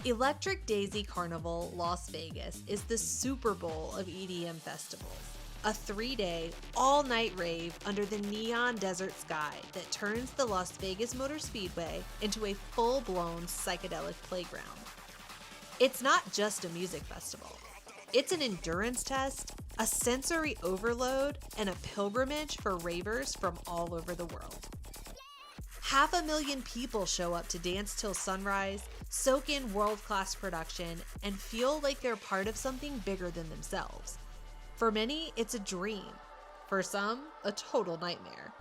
Electric Daisy Carnival Las Vegas is the Super Bowl of EDM festivals. A 3-day, all-night rave under the neon desert sky that turns the Las Vegas Motor Speedway into a full-blown psychedelic playground. It's not just a music festival. It's an endurance test, a sensory overload, and a pilgrimage for ravers from all over the world. 500,000 people show up to dance till sunrise, soak in world-class production, and feel like they're part of something bigger than themselves. For many, it's a dream. For some, a total nightmare.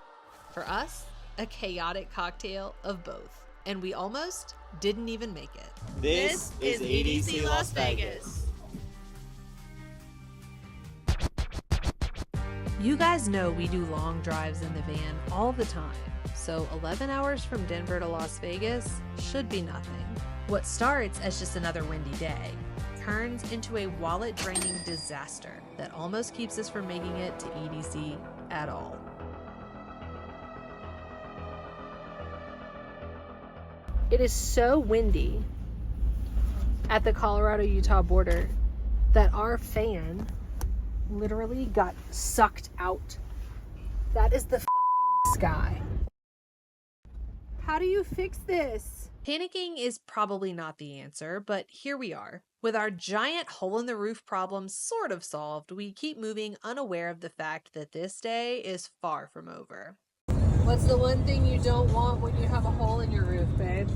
For us, a chaotic cocktail of both. And we almost didn't even make it. This is EDC Las Vegas. You guys know we do long drives in the van all the time, so 11 hours from Denver to Las Vegas should be nothing. What starts as just another windy day turns into a wallet-draining disaster that almost keeps us from making it to EDC at all. It is so windy at the Colorado-Utah border that our fan literally got sucked out. That is the f***ing sky. How do you fix this? Panicking is probably not the answer, but here we are. With our giant hole-in-the-roof problem sort of solved, we keep moving unaware of the fact that this day is far from over. What's the one thing you don't want when you have a hole in your roof, babe?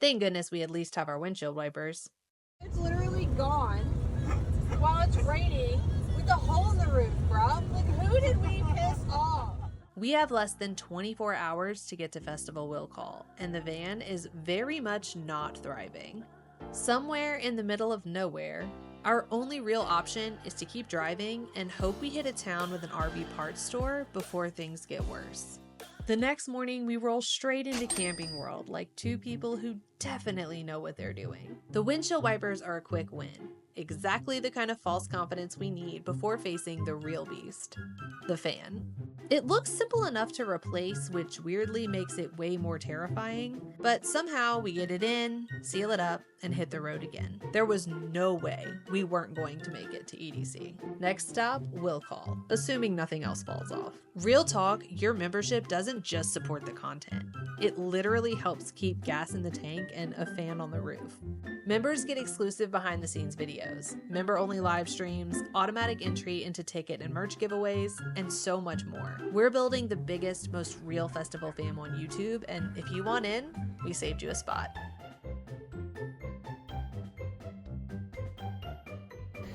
Thank goodness we at least have our windshield wipers. It's literally gone while it's raining with a hole in the roof, bro. Like, who did we piss off? We have less than 24 hours to get to Festival Will Call, and the van is very much not thriving. Somewhere in the middle of nowhere, our only real option is to keep driving and hope we hit a town with an RV parts store before things get worse. The next morning, we roll straight into Camping World like two people who definitely know what they're doing. The windshield wipers are a quick win. Exactly the kind of false confidence we need before facing the real beast, the fan. It looks simple enough to replace, which weirdly makes it way more terrifying, but somehow we get it in, seal it up, and hit the road again. There was no way we weren't going to make it to EDC. Next stop, Will Call, assuming nothing else falls off. Real talk, your membership doesn't just support the content. It literally helps keep gas in the tank and a fan on the roof. Members get exclusive behind-the-scenes videos, member-only live streams, automatic entry into ticket and merch giveaways, and so much more. We're building the biggest, most real festival fam on YouTube, and if you want in, we saved you a spot.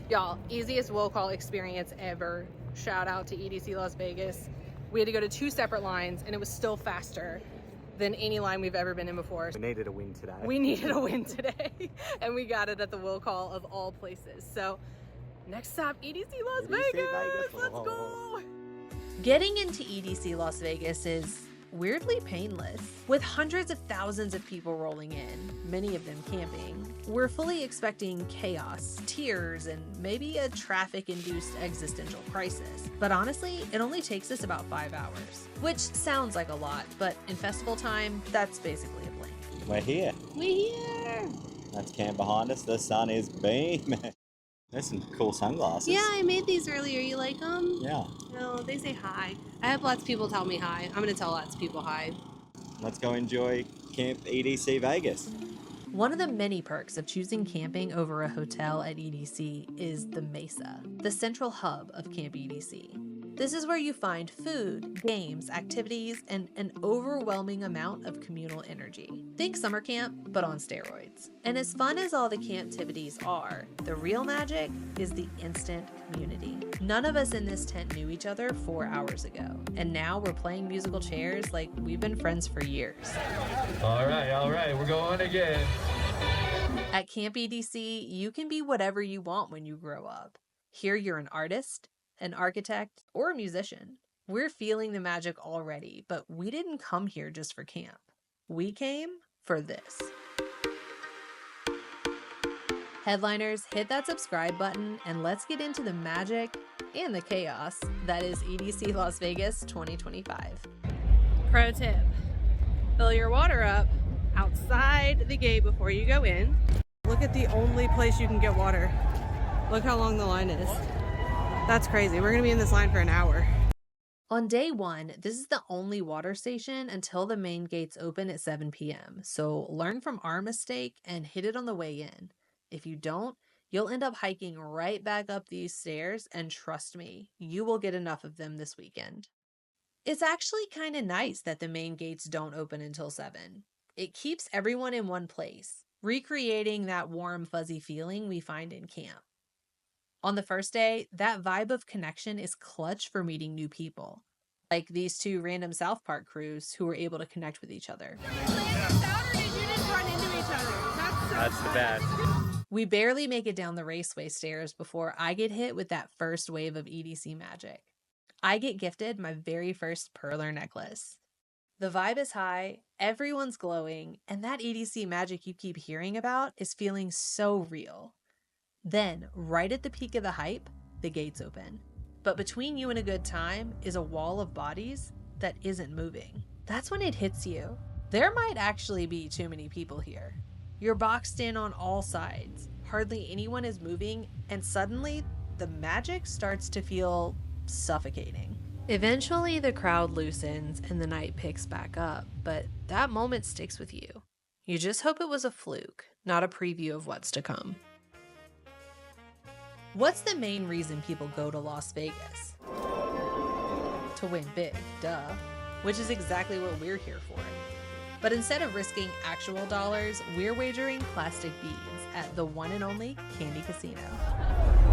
Y'all, easiest will call experience ever. Shout out to EDC Las Vegas. We had to go to 2 separate lines, and it was still faster than any line we've ever been in before. We needed a win today. We needed a win today, and we got it at the will call of all places. So next stop, EDC Las Vegas. Let's go. Getting into EDC Las Vegas is weirdly painless. With hundreds of thousands of people rolling in, many of them camping, we're fully expecting chaos, tears, and maybe a traffic-induced existential crisis. But honestly, it only takes us about 5 hours, which sounds like a lot, but in festival time, that's basically a blink. We're here. We're here! That's camp behind us. The sun is beaming. There's some cool sunglasses. Yeah, I made these earlier. You like them? Yeah. No, they say hi. I have lots of people tell me hi. I'm going to tell lots of people hi. Let's go enjoy Camp EDC Vegas. One of the many perks of choosing camping over a hotel at EDC is the Mesa, the central hub of Camp EDC. This is where you find food, games, activities, and an overwhelming amount of communal energy. Think summer camp, but on steroids. And as fun as all the camptivities are, the real magic is the instant community. None of us in this tent knew each other 4 hours ago, and now we're playing musical chairs like we've been friends for years. All right, we're going again. At Camp EDC, you can be whatever you want when you grow up. Here you're an artist, an architect, or a musician. We're feeling the magic already, but we didn't come here just for camp. We came for this. Headliners, hit that subscribe button and let's get into the magic and the chaos that is EDC Las Vegas 2025. Pro tip, fill your water up outside the gate before you go in. Look at the only place you can get water. Look how long the line is. That's crazy. We're gonna be in this line for an hour. On day one, this is the only water station until the main gates open at 7 p.m. So learn from our mistake and hit it on the way in. If you don't, you'll end up hiking right back up these stairs, and trust me, you will get enough of them this weekend. It's actually kind of nice that the main gates don't open until 7. It keeps everyone in one place, recreating that warm, fuzzy feeling we find in camp. On the first day, that vibe of connection is clutch for meeting new people, like these two random South Park crews who were able to connect with each other. That's the bad. We barely make it down the raceway stairs before I get hit with that first wave of EDC magic. I get gifted my very first perler necklace. The vibe is high, everyone's glowing, and that EDC magic you keep hearing about is feeling so real. Then, right at the peak of the hype, the gates open. But between you and a good time is a wall of bodies that isn't moving. That's when it hits you. There might actually be too many people here. You're boxed in on all sides. Hardly anyone is moving, and suddenly, the magic starts to feel suffocating. Eventually, the crowd loosens and the night picks back up, but that moment sticks with you. You just hope it was a fluke, not a preview of what's to come. What's the main reason people go to Las Vegas? To win big, duh. Which is exactly what we're here for. But instead of risking actual dollars, we're wagering plastic beads at the one and only Kandi Casino.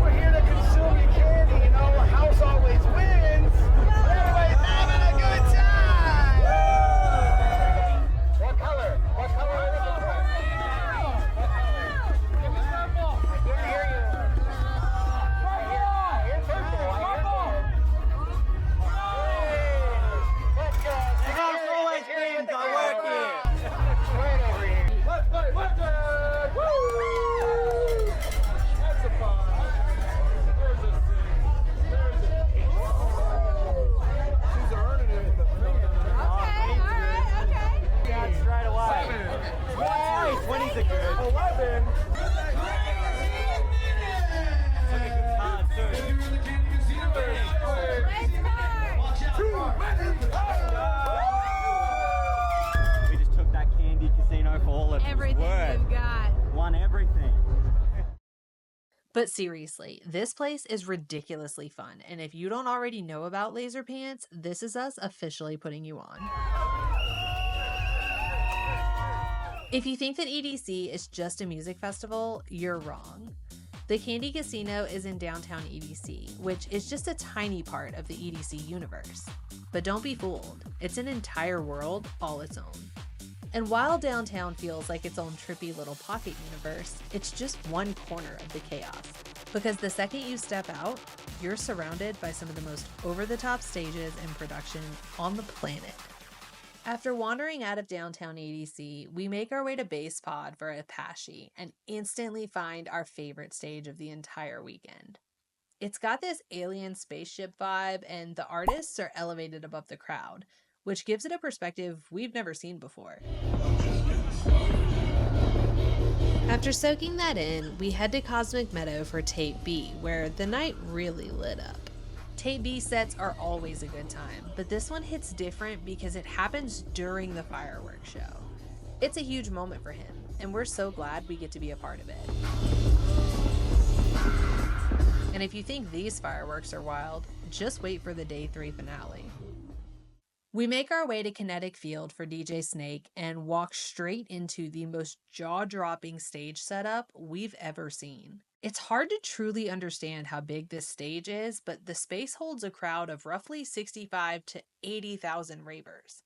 We're here to consume your candy, you know, house always wins. Everybody's having a good time. What color? What color are you looking for? Give me purple. I can't hear you. I hear purple. I hear purple. Let's go. House always wins. I work here. Right over here. Let's go. Let's go. Woo! That's a fun. There's a thing. There's a thing. She's earning it. Okay, alright, okay. Shots right away. 20's a good. 11. Took a good card, too. We just took that Kandi Casino for all of its Everything worth. you've got. Won everything. But seriously, this place is ridiculously fun, and if you don't already know about Laser Pants, this is us officially putting you on. If you think that EDC is just a music festival, you're wrong. The Kandi Casino is in downtown EDC, which is just a tiny part of the EDC universe. But don't be fooled, it's an entire world all its own. And while downtown feels like its own trippy little pocket universe, it's just one corner of the chaos. Because the second you step out, you're surrounded by some of the most over-the-top stages and production on the planet. After wandering out of downtown EDC, we make our way to Base Pod for Apache and instantly find our favorite stage of the entire weekend. It's got this alien spaceship vibe, and the artists are elevated above the crowd, which gives it a perspective we've never seen before. After soaking that in, we head to Cosmic Meadow for Tape B, where the night really lit up. Tape B sets are always a good time, but this one hits different because it happens during the fireworks show. It's a huge moment for him, and we're so glad we get to be a part of it. And if you think these fireworks are wild, just wait for the Day 3 finale. We make our way to Kinetic Field for DJ Snake and walk straight into the most jaw-dropping stage setup we've ever seen. It's hard to truly understand how big this stage is, but the space holds a crowd of roughly 65 to 80,000 ravers.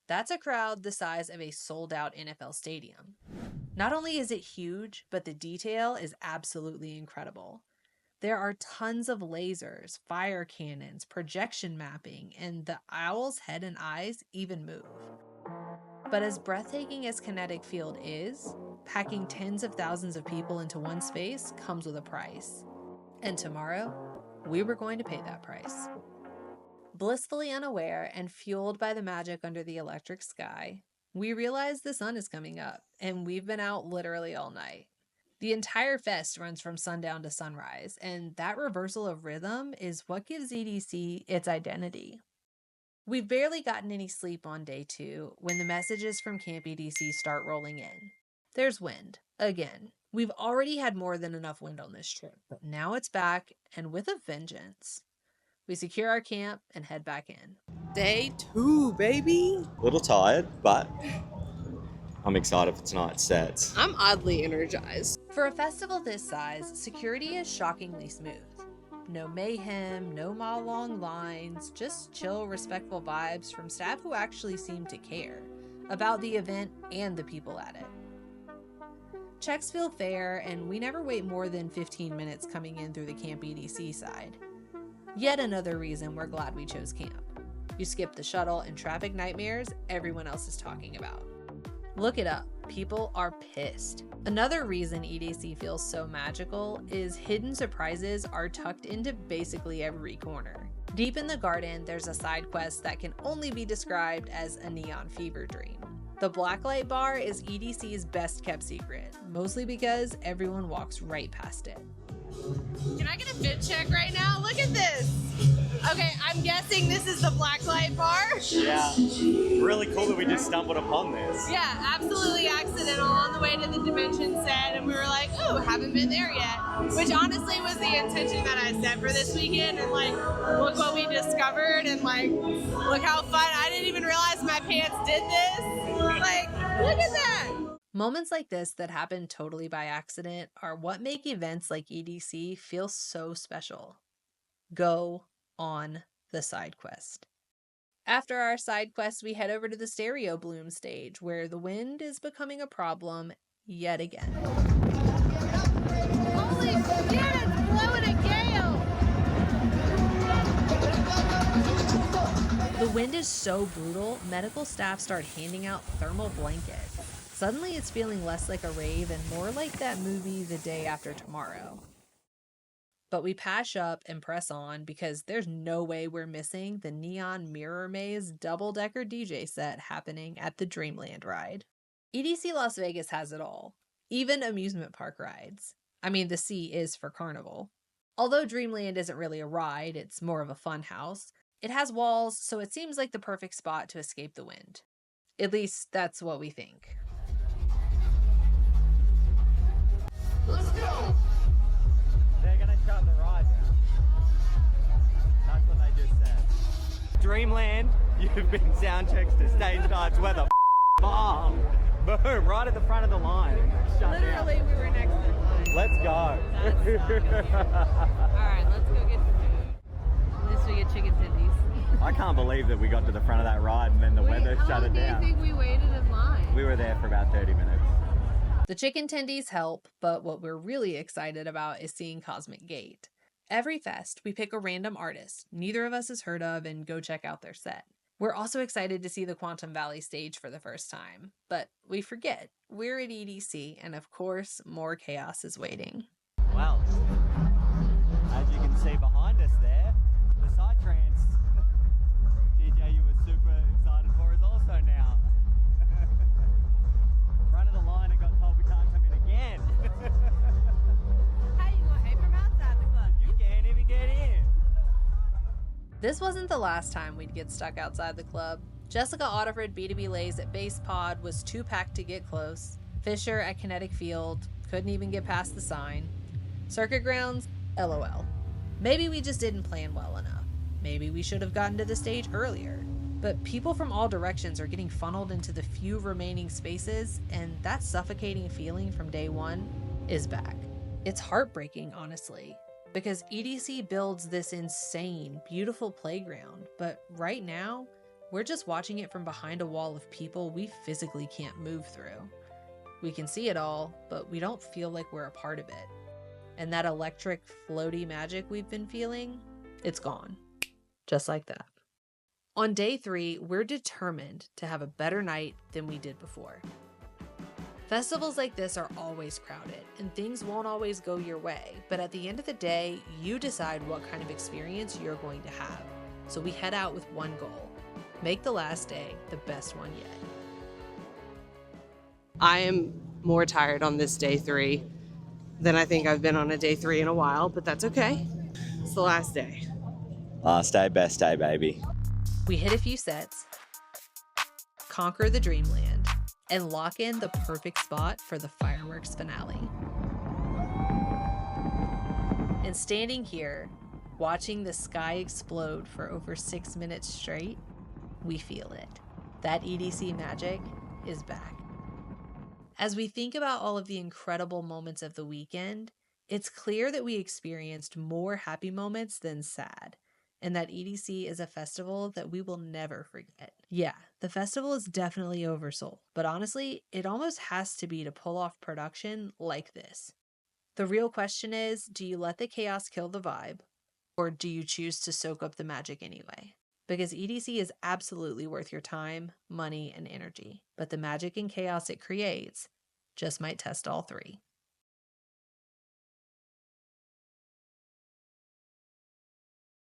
That's a crowd the size of a sold-out NFL stadium. Not only is it huge, but the detail is absolutely incredible. There are tons of lasers, fire cannons, projection mapping, and the owl's head and eyes even move. But as breathtaking as Kinetic Field is, packing tens of thousands of people into one space comes with a price. And tomorrow, we were going to pay that price. Blissfully unaware and fueled by the magic under the electric sky, We realize the sun is coming up, and we've been out literally all night. The entire fest runs from sundown to sunrise, and that reversal of rhythm is what gives EDC its identity. We've barely gotten any sleep on day 2 when the messages from Camp EDC start rolling in. There's wind, again. We've already had more than enough wind on this trip, but now it's back, and with a vengeance. We secure our camp and head back in. Day 2, baby. A little tired, but I'm excited for tonight's sets. I'm oddly energized. For a festival this size, security is shockingly smooth. No mayhem, no mile-long lines, just chill, respectful vibes from staff who actually seem to care about the event and the people at it. Checks feel fair, and we never wait more than 15 minutes coming in through the Camp EDC side. Yet another reason we're glad we chose camp. You skip the shuttle and traffic nightmares everyone else is talking about. Look it up. People are pissed. Another reason EDC feels so magical is hidden surprises are tucked into basically every corner. Deep in the garden, there's a side quest that can only be described as a neon fever dream. The blacklight bar is EDC's best kept secret, mostly because everyone walks right past it. Can I get a fit check right now? Look at this. Okay, I'm guessing this is the blacklight bar. Yeah, really cool that we just stumbled upon this. Yeah, absolutely accidental on the way to the dimension set, and we were like, oh, haven't been there yet. Which honestly was the intention that I set for this weekend, and like, look what we discovered, and like, look how fun. I didn't even realize my pants did this. Like, look at that. Moments like this that happen totally by accident are what make events like EDC feel so special. Go on the side quest. After our side quest, we head over to the Stereo Bloom stage, where the wind is becoming a problem yet again. Holy shit, it's blowing a gale! The wind is so brutal, medical staff start handing out thermal blankets. Suddenly it's feeling less like a rave and more like that movie The Day After Tomorrow. But we patch up and press on because there's no way we're missing the Neon Mirror Maze double-decker DJ set happening at the Dreamland ride. EDC Las Vegas has it all, even amusement park rides. I mean, the C is for Carnival. Although Dreamland isn't really a ride, it's more of a fun house, it has walls, so it seems like the perfect spot to escape the wind. At least that's what we think. Let's go! They're gonna shut the ride down. That's what they just said. Dreamland, you've been sound checks to stage dives. Where the bomb? Boom, right at the front of the line. Shut Literally, down. we were next to the line. Let's go. Alright, let's go get some food. At least we get chicken tendies. I can't believe that we got to the front of that ride and then the weather shut it down. How long do you think we waited in line? We were there for about 30 minutes. The chicken tendies help, but what we're really excited about is seeing Cosmic Gate. Every fest, we pick a random artist neither of us has heard of and go check out their set. We're also excited to see the Quantum Valley stage for the first time, but we forget we're at EDC, and of course, more chaos is waiting. Well, as you can see behind us there, the Psytrance DJ you were super excited for is also now. Front of the line and got told we can't come in again. How you gonna hate from outside the club? You can't even get in. This wasn't the last time we'd get stuck outside the club. Jessica Otterford B2B Lays at Base Pod was too packed to get close. Fisher at Kinetic Field couldn't even get past the sign. Circuit Grounds, LOL. Maybe we just didn't plan well enough. Maybe we should have gotten to the stage earlier. But people from all directions are getting funneled into the few remaining spaces, and that suffocating feeling from day one is back. It's heartbreaking, honestly, because EDC builds this insane, beautiful playground, but right now, we're just watching it from behind a wall of people we physically can't move through. We can see it all, but we don't feel like we're a part of it. And that electric, floaty magic we've been feeling, it's gone. Just like that. On day 3, we're determined to have a better night than we did before. Festivals like this are always crowded, and things won't always go your way, but at the end of the day, you decide what kind of experience you're going to have. So we head out with one goal: make the last day the best one yet. I am more tired on this day 3 than I think I've been on a day 3 in a while, but that's okay. It's the last day. Last day, best day, baby. We hit a few sets, conquer the dreamland, and lock in the perfect spot for the fireworks finale. And standing here, watching the sky explode for over 6 minutes straight, we feel it. That EDC magic is back. As we think about all of the incredible moments of the weekend, it's clear that we experienced more happy moments than sad, and that EDC is a festival that we will never forget. Yeah, the festival is definitely oversold, but honestly, it almost has to be to pull off production like this. The real question is, do you let the chaos kill the vibe, or do you choose to soak up the magic anyway? Because EDC is absolutely worth your time, money, and energy, but the magic and chaos it creates just might test all 3.